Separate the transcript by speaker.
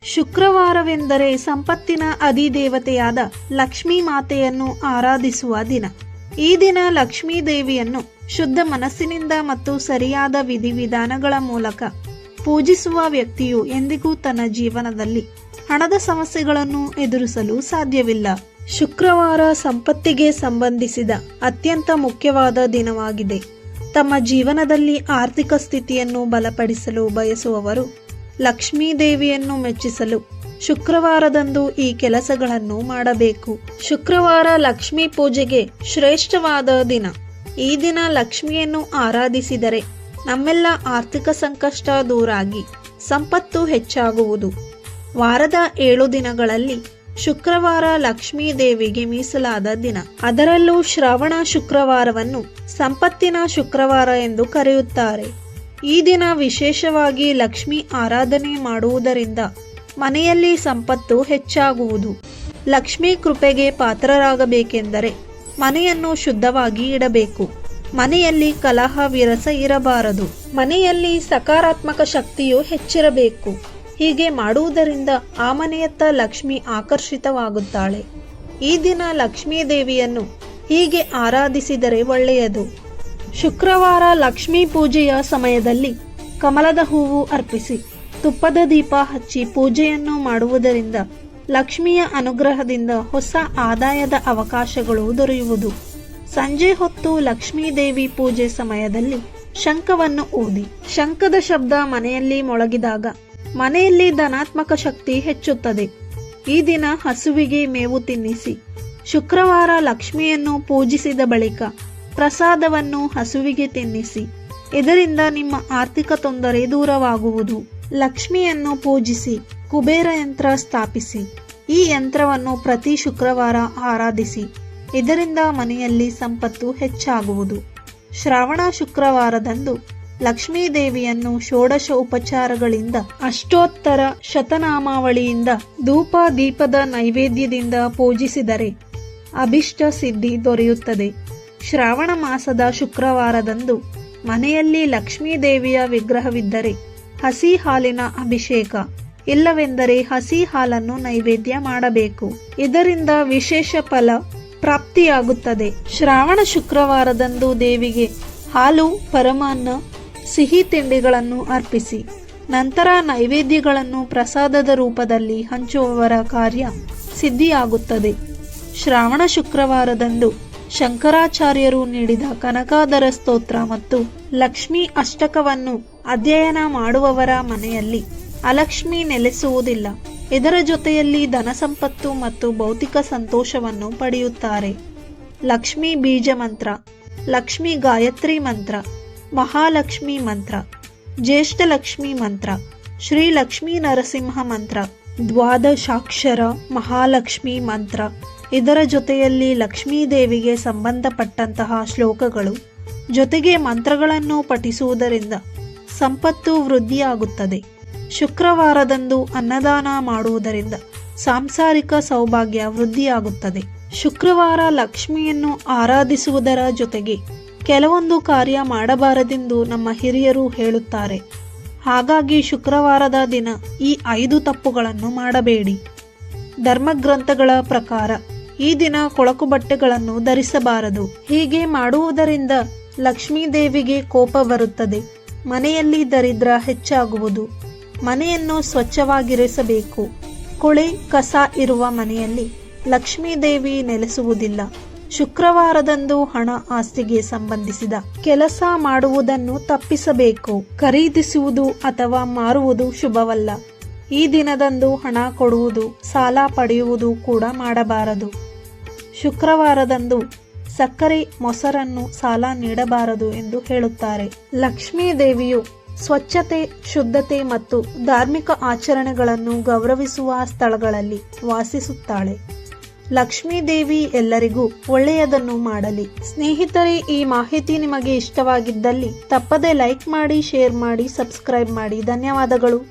Speaker 1: ಶುಕ್ರವಾರವೆಂದರೆ ಸಂಪತ್ತಿನ ಅಧಿದೇವತೆಯಾದ ಲಕ್ಷ್ಮೀ ಮಾತೆಯನ್ನು ಆರಾಧಿಸುವ ದಿನ. ಈ ದಿನ ಲಕ್ಷ್ಮೀ ದೇವಿಯನ್ನು ಶುದ್ಧ ಮನಸ್ಸಿನಿಂದ ಮತ್ತು ಸರಿಯಾದ ವಿಧಿವಿಧಾನಗಳ ಮೂಲಕ ಪೂಜಿಸುವ ವ್ಯಕ್ತಿಯು ಎಂದಿಗೂ ತನ್ನ ಜೀವನದಲ್ಲಿ ಹಣದ ಸಮಸ್ಯೆಗಳನ್ನು ಎದುರಿಸಲು ಸಾಧ್ಯವಿಲ್ಲ. ಶುಕ್ರವಾರ ಸಂಪತ್ತಿಗೆ ಸಂಬಂಧಿಸಿದ ಅತ್ಯಂತ ಮುಖ್ಯವಾದ ದಿನವಾಗಿದೆ. ತಮ್ಮ ಜೀವನದಲ್ಲಿ ಆರ್ಥಿಕ ಸ್ಥಿತಿಯನ್ನು ಬಲಪಡಿಸಲು ಬಯಸುವವರು ಲಕ್ಷ್ಮೀ ದೇವಿಯನ್ನು ಮೆಚ್ಚಿಸಲು ಶುಕ್ರವಾರದಂದು ಈ ಕೆಲಸಗಳನ್ನು ಮಾಡಬೇಕು. ಶುಕ್ರವಾರ ಲಕ್ಷ್ಮೀ ಪೂಜೆಗೆ ಶ್ರೇಷ್ಠವಾದ ದಿನ. ಈ ದಿನ ಲಕ್ಷ್ಮಿಯನ್ನು ಆರಾಧಿಸಿದರೆ ನಮ್ಮೆಲ್ಲ ಆರ್ಥಿಕ ಸಂಕಷ್ಟ ದೂರಾಗಿ ಸಂಪತ್ತು ಹೆಚ್ಚಾಗುವುದು. ವಾರದ 7 ದಿನಗಳಲ್ಲಿ ಶುಕ್ರವಾರ ಲಕ್ಷ್ಮೀ ದೇವಿಗೆ ಮೀಸಲಾದ ದಿನ. ಅದರಲ್ಲೂ ಶ್ರಾವಣ ಶುಕ್ರವಾರವನ್ನು ಸಂಪತ್ತಿನ ಶುಕ್ರವಾರ ಎಂದು ಕರೆಯುತ್ತಾರೆ. ಈ ದಿನ ವಿಶೇಷವಾಗಿ ಲಕ್ಷ್ಮಿ ಆರಾಧನೆ ಮಾಡುವುದರಿಂದ ಮನೆಯಲ್ಲಿ ಸಂಪತ್ತು ಹೆಚ್ಚಾಗುವುದು. ಲಕ್ಷ್ಮೀ ಕೃಪೆಗೆ ಪಾತ್ರರಾಗಬೇಕೆಂದರೆ ಮನೆಯನ್ನು ಶುದ್ಧವಾಗಿ ಇಡಬೇಕು. ಮನೆಯಲ್ಲಿ ಕಲಹ ವಿರಸ ಇರಬಾರದು. ಮನೆಯಲ್ಲಿ ಸಕಾರಾತ್ಮಕ ಶಕ್ತಿಯು ಹೆಚ್ಚಿರಬೇಕು. ಹೀಗೆ ಮಾಡುವುದರಿಂದ ಆ ಮನೆಯತ್ತ ಲಕ್ಷ್ಮಿ ಆಕರ್ಷಿತವಾಗುತ್ತಾಳೆ. ಈ ದಿನ ಲಕ್ಷ್ಮೀ ದೇವಿಯನ್ನು ಹೀಗೆ ಆರಾಧಿಸಿದರೆ ಒಳ್ಳೆಯದು. ಶುಕ್ರವಾರ ಲಕ್ಷ್ಮೀ ಪೂಜೆಯ ಸಮಯದಲ್ಲಿ ಕಮಲದ ಹೂವು ಅರ್ಪಿಸಿ ತುಪ್ಪದ ದೀಪ ಹಚ್ಚಿ ಪೂಜೆಯನ್ನು ಮಾಡುವುದರಿಂದ ಲಕ್ಷ್ಮಿಯ ಅನುಗ್ರಹದಿಂದ ಹೊಸ ಆದಾಯದ ಅವಕಾಶಗಳು ದೊರೆಯುವುದು. ಸಂಜೆ ಹೊತ್ತು ಲಕ್ಷ್ಮೀ ದೇವಿ ಪೂಜೆ ಸಮಯದಲ್ಲಿ ಶಂಖವನ್ನು ಊದಿ ಶಂಖದ ಶಬ್ದ ಮನೆಯಲ್ಲಿ ಮೊಳಗಿದಾಗ ಮನೆಯಲ್ಲಿ ಧನಾತ್ಮಕ ಶಕ್ತಿ ಹೆಚ್ಚುತ್ತದೆ. ಈ ದಿನ ಹಸುವಿಗೆ ಮೇವು ತಿನ್ನಿಸಿ ಶುಕ್ರವಾರ ಲಕ್ಷ್ಮಿಯನ್ನು ಪೂಜಿಸಿದ ಬಳಿಕ ಪ್ರಸಾದವನ್ನು ಹಸುವಿಗೆ ತಿನ್ನಿಸಿ. ಇದರಿಂದ ನಿಮ್ಮ ಆರ್ಥಿಕ ತೊಂದರೆ ದೂರವಾಗುವುದು. ಲಕ್ಷ್ಮಿಯನ್ನು ಪೂಜಿಸಿ ಕುಬೇರ ಯಂತ್ರ ಸ್ಥಾಪಿಸಿ. ಈ ಯಂತ್ರವನ್ನು ಪ್ರತಿ ಶುಕ್ರವಾರ ಆರಾಧಿಸಿ. ಇದರಿಂದ ಮನೆಯಲ್ಲಿ ಸಂಪತ್ತು ಹೆಚ್ಚಾಗುವುದು. ಶ್ರಾವಣ ಶುಕ್ರವಾರದಂದು ಲಕ್ಷ್ಮೀ ದೇವಿಯನ್ನು ಷೋಡಶ ಉಪಚಾರಗಳಿಂದ ಅಷ್ಟೋತ್ತರ ಶತನಾಮಾವಳಿಯಿಂದ ಧೂಪ ದೀಪದ ನೈವೇದ್ಯದಿಂದ ಪೂಜಿಸಿದರೆ ಅಭಿಷ್ಟ ಸಿದ್ಧಿ ದೊರೆಯುತ್ತದೆ. ಶ್ರಾವಣ ಮಾಸದ ಶುಕ್ರವಾರದಂದು ಮನೆಯಲ್ಲಿ ಲಕ್ಷ್ಮೀ ದೇವಿಯ ವಿಗ್ರಹವಿದ್ದರೆ ಹಸಿ ಹಾಲಿನ ಅಭಿಷೇಕ, ಇಲ್ಲವೆಂದರೆ ಹಸಿ ಹಾಲನ್ನು ನೈವೇದ್ಯ ಮಾಡಬೇಕು. ಇದರಿಂದ ವಿಶೇಷ ಫಲ ಪ್ರಾಪ್ತಿಯಾಗುತ್ತದೆ. ಶ್ರಾವಣ ಶುಕ್ರವಾರದಂದು ದೇವಿಗೆ ಹಾಲು, ಪರಮಾನ್ನ, ಸಿಹಿ ತಿಂಡಿಗಳನ್ನು ಅರ್ಪಿಸಿ ನಂತರ ನೈವೇದ್ಯಗಳನ್ನು ಪ್ರಸಾದದ ರೂಪದಲ್ಲಿ ಹಂಚುವವರ ಕಾರ್ಯ ಸಿದ್ಧಿಯಾಗುತ್ತದೆ. ಶ್ರಾವಣ ಶುಕ್ರವಾರದಂದು ಶಂಕರಾಚಾರ್ಯರು ನೀಡಿದ ಕನಕಾಧರ ಸ್ತೋತ್ರ ಮತ್ತು ಲಕ್ಷ್ಮೀ ಅಷ್ಟಕವನ್ನು ಅಧ್ಯಯನ ಮಾಡುವವರ ಮನೆಯಲ್ಲಿ ಅಲಕ್ಷ್ಮಿ ನೆಲೆಸುವುದಿಲ್ಲ. ಇದರ ಜೊತೆಯಲ್ಲಿ ಧನಸಂಪತ್ತು ಮತ್ತು ಭೌತಿಕ ಸಂತೋಷವನ್ನು ಪಡೆಯುತ್ತಾರೆ. ಲಕ್ಷ್ಮೀ ಬೀಜ ಮಂತ್ರ, ಲಕ್ಷ್ಮೀ ಗಾಯತ್ರಿ ಮಂತ್ರ, ಮಹಾಲಕ್ಷ್ಮಿ ಮಂತ್ರ, ಜ್ಯೇಷ್ಠ ಲಕ್ಷ್ಮಿ ಮಂತ್ರ, ಶ್ರೀ ಲಕ್ಷ್ಮೀ ನರಸಿಂಹ ಮಂತ್ರ, ದ್ವಾದಶಾಕ್ಷರ ಮಹಾಲಕ್ಷ್ಮಿ ಮಂತ್ರ. ಇದರ ಜೊತೆಯಲ್ಲಿ ಲಕ್ಷ್ಮೀ ದೇವಿಗೆ ಸಂಬಂಧಪಟ್ಟಂತಹ ಶ್ಲೋಕಗಳು ಜೊತೆಗೆ ಮಂತ್ರಗಳನ್ನು ಪಠಿಸುವುದರಿಂದ ಸಂಪತ್ತು ವೃದ್ಧಿಯಾಗುತ್ತದೆ. ಶುಕ್ರವಾರದಂದು ಅನ್ನದಾನ ಮಾಡುವುದರಿಂದ ಸಾಂಸಾರಿಕ ಸೌಭಾಗ್ಯ ವೃದ್ಧಿಯಾಗುತ್ತದೆ. ಶುಕ್ರವಾರ ಲಕ್ಷ್ಮಿಯನ್ನು ಆರಾಧಿಸುವುದರ ಜೊತೆಗೆ ಕೆಲವೊಂದು ಕಾರ್ಯ ಮಾಡಬಾರದೆಂದು ನಮ್ಮ ಹಿರಿಯರು ಹೇಳುತ್ತಾರೆ. ಹಾಗಾಗಿ ಶುಕ್ರವಾರದ ದಿನ ಈ 5 ತಪ್ಪುಗಳನ್ನು ಮಾಡಬೇಡಿ. ಧರ್ಮಗ್ರಂಥಗಳ ಪ್ರಕಾರ ಈ ದಿನ ಕೊಳಕು ಬಟ್ಟೆಗಳನ್ನು ಧರಿಸಬಾರದು. ಹೀಗೆ ಮಾಡುವುದರಿಂದ ಲಕ್ಷ್ಮೀ ದೇವಿಗೆ ಕೋಪ ಬರುತ್ತದೆ. ಮನೆಯಲ್ಲಿ ದರಿದ್ರ ಹೆಚ್ಚಾಗುವುದು. ಮನೆಯನ್ನು ಸ್ವಚ್ಛವಾಗಿರಿಸಬೇಕು. ಕೊಳೆ ಕಸ ಇರುವ ಮನೆಯಲ್ಲಿ ಲಕ್ಷ್ಮೀ ದೇವಿ ನೆಲೆಸುವುದಿಲ್ಲ. ಶುಕ್ರವಾರದಂದು ಹಣ ಆಸ್ತಿಗೆ ಸಂಬಂಧಿಸಿದ ಕೆಲಸ ಮಾಡುವುದನ್ನು ತಪ್ಪಿಸಬೇಕು. ಖರೀದಿಸುವುದು ಅಥವಾ ಮಾರುವುದು ಶುಭವಲ್ಲ. ಈ ದಿನದಂದು ಹಣ ಕೊಡುವುದು, ಸಾಲ ಪಡೆಯುವುದು ಕೂಡ ಮಾಡಬಾರದು. ಶುಕ್ರವಾರದಂದು ಸಕ್ಕರೆ, ಮೊಸರನ್ನು ಸಾಲ ನೀಡಬಾರದು ಎಂದು ಹೇಳುತ್ತಾರೆ. ಲಕ್ಷ್ಮೀ ದೇವಿಯು ಸ್ವಚ್ಛತೆ, ಶುದ್ಧತೆ ಮತ್ತು ಧಾರ್ಮಿಕ ಆಚರಣೆಗಳನ್ನು ಗೌರವಿಸುವ ಸ್ಥಳಗಳಲ್ಲಿ ವಾಸಿಸುತ್ತಾಳೆ. ಲಕ್ಷ್ಮೀ ದೇವಿ ಎಲ್ಲರಿಗೂ ಒಳ್ಳೆಯದನ್ನು ಮಾಡಲಿ. ಸ್ನೇಹಿತರೆ, ಈ ಮಾಹಿತಿ ನಿಮಗೆ ಇಷ್ಟವಾಗಿದ್ದಲ್ಲಿ ತಪ್ಪದೆ ಲೈಕ್ ಮಾಡಿ, ಶೇರ್ ಮಾಡಿ, ಸಬ್ಸ್ಕ್ರೈಬ್ ಮಾಡಿ. ಧನ್ಯವಾದಗಳು.